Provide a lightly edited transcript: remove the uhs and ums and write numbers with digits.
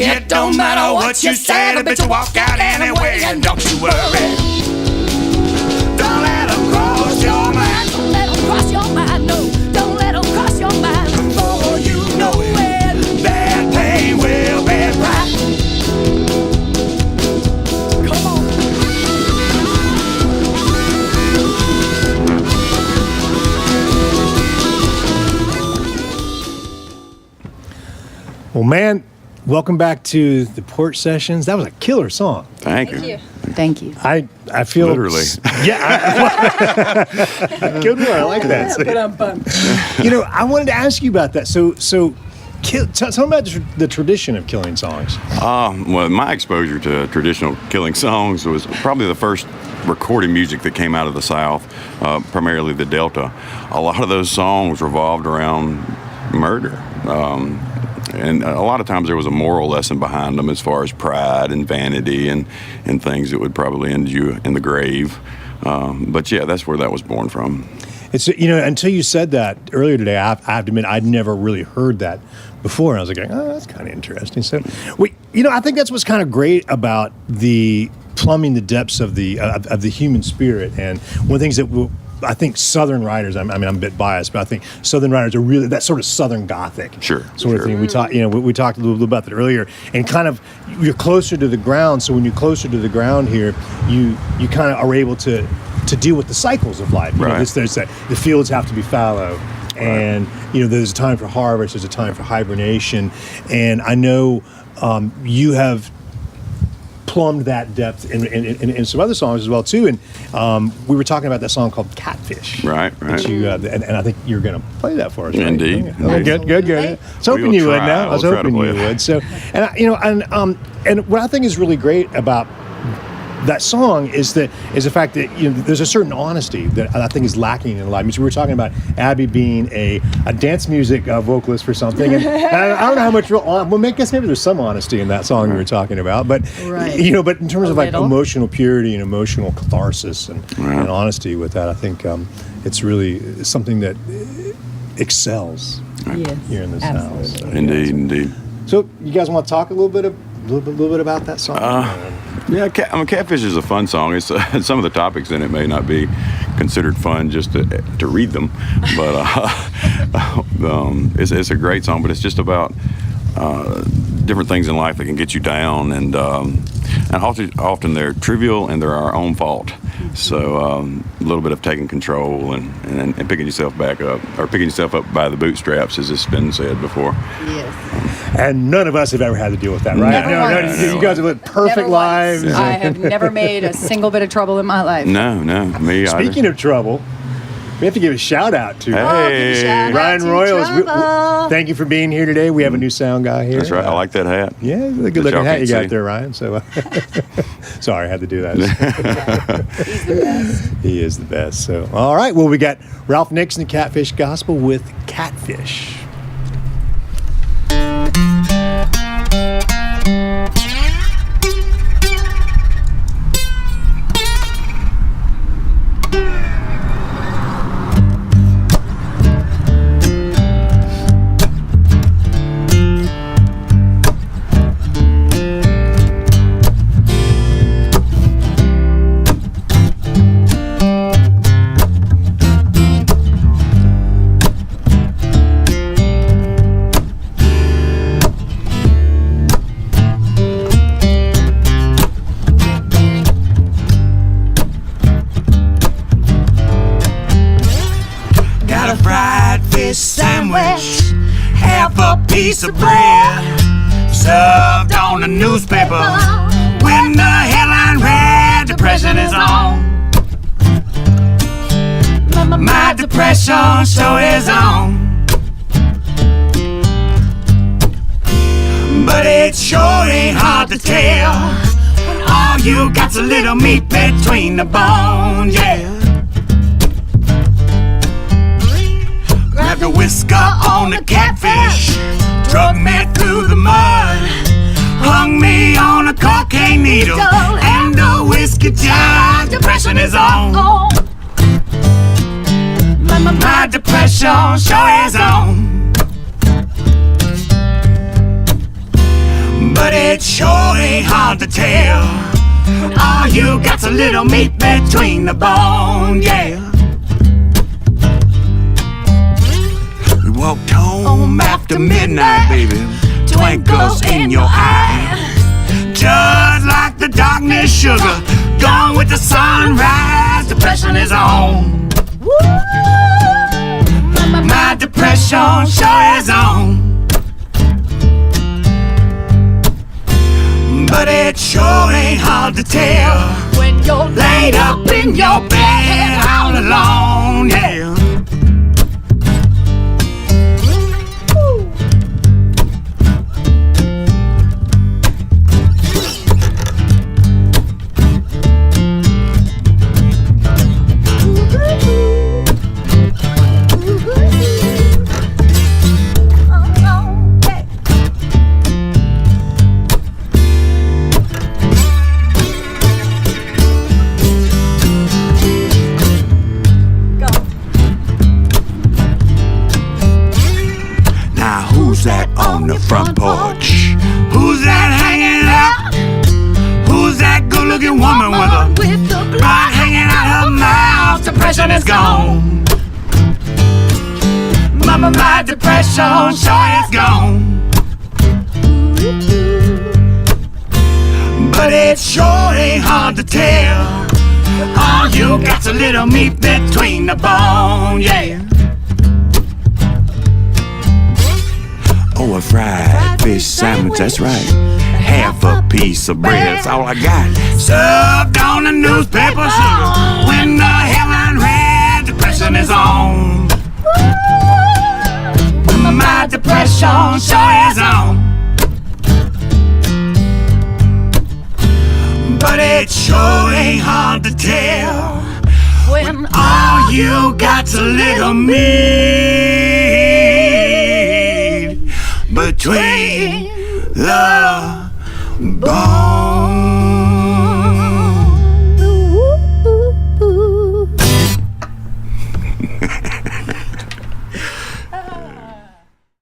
It don't matter what you say, the bitch will walk out anyway, and don't you worry. Don't let them cross your mind. Don't let them cross your mind, no. Don't let them cross your mind. For you know it, bad pain will bad pride. Come on. Well, man, welcome back to the Porch Sessions. That was a killer song. Thank you. Thank you. I feel Literally. Yeah. Good one. I like that. You know, I wanted to ask you about that. So tell me about the tradition of killing songs. Well, my exposure to traditional killing songs was probably the first recorded music that came out of the South, primarily the Delta. A lot of those songs revolved around murder. And a lot of times there was a moral lesson behind them as far as pride and vanity and things that would probably end you in the grave. But yeah, that's where that was born from. It's, you know, until you said that earlier today, I have to admit I'd never really heard that before. And I was like, oh, that's kind of interesting. So, I think that's what's kind of great about the plumbing the depths of the human spirit. And one of the things that I think Southern writers, I'm a bit biased, but I think Southern writers are really that sort of Southern Gothic sort of thing. We talked a little bit about that earlier, and kind of you're closer to the ground. So when you're closer to the ground here, you kind of are able to deal with the cycles of life. You know, there's that the fields have to be fallow, and there's a time for harvest, there's a time for hibernation, and I know you have plumbed that depth in some other songs as well too, and we were talking about that song called "CatFish." Right. That you, and I think you're going to play that for us. Right? Indeed. Oh, good. I was hoping you would. Now I was hoping you would. So, and what I think is really great about that song is the fact that there's a certain honesty that I think is lacking in live music. We were talking about Abby being a dance music vocalist for something, and I don't know how much real. Well, I guess maybe there's some honesty in that song we were talking about, but but in terms of like emotional purity and emotional catharsis and honesty with that, I think it's really something that excels here in the South. So, Indeed. So you guys want to talk a little bit about that song? Yeah, CatFish is a fun song. It's some of the topics in it may not be considered fun just to read them, but it's a great song. But it's just about different things in life that can get you down, and often they're trivial and they're our own fault. So a little bit of taking control and picking yourself back up, or picking yourself up by the bootstraps, as it's been said before. Yes. And none of us have ever had to deal with that, right? No. You guys have lived perfect lives. I have never made a single bit of trouble in my life. No, me either. Speaking of trouble, we have to give a shout out to Ryan Royals. Thank you for being here today. We have a new sound guy here. That's right. I like that hat. Yeah, it's a good looking hat you got there, Ryan. So sorry, I had to do that. He's the best. He is the best. So all right, well, we got Ralph Nix and the CatFish GosPel with CatFish. Sandwich, half a piece of bread, served on the newspaper. When the headline read, depression is on. My depression sure is on. But it sure ain't hard to tell when all you got's a little meat between the bones, yeah. The whisker on the catfish drug me through the mud, hung me on a cocaine needle, and the whiskey jar. Depression is on. My depression sure is on. but it sure ain't hard to tell. All you got's a little meat between the bone, yeah. We walked home after midnight, baby. Twinkles in your eye, just like the darkness, sugar. Gone with the sunrise, depression is on. My depression sure is on. But it sure ain't hard to tell When you're laid up in your bed all alone, yeah. Who's that on the front porch? Who's that hanging out? Who's that good-looking woman with a rod hanging out her mouth? Depression is gone. Mama, my depression sure is gone. But it sure ain't hard to tell. All you got's a little meat between the bone, yeah. Oh, a fried fish sandwich, that's right. Half a piece of bread, that's all I got. Served on the newspaper, sugar. When the heaven red, depression is on. My depression sure is on. But it sure ain't hard to tell when all you got's a little meat between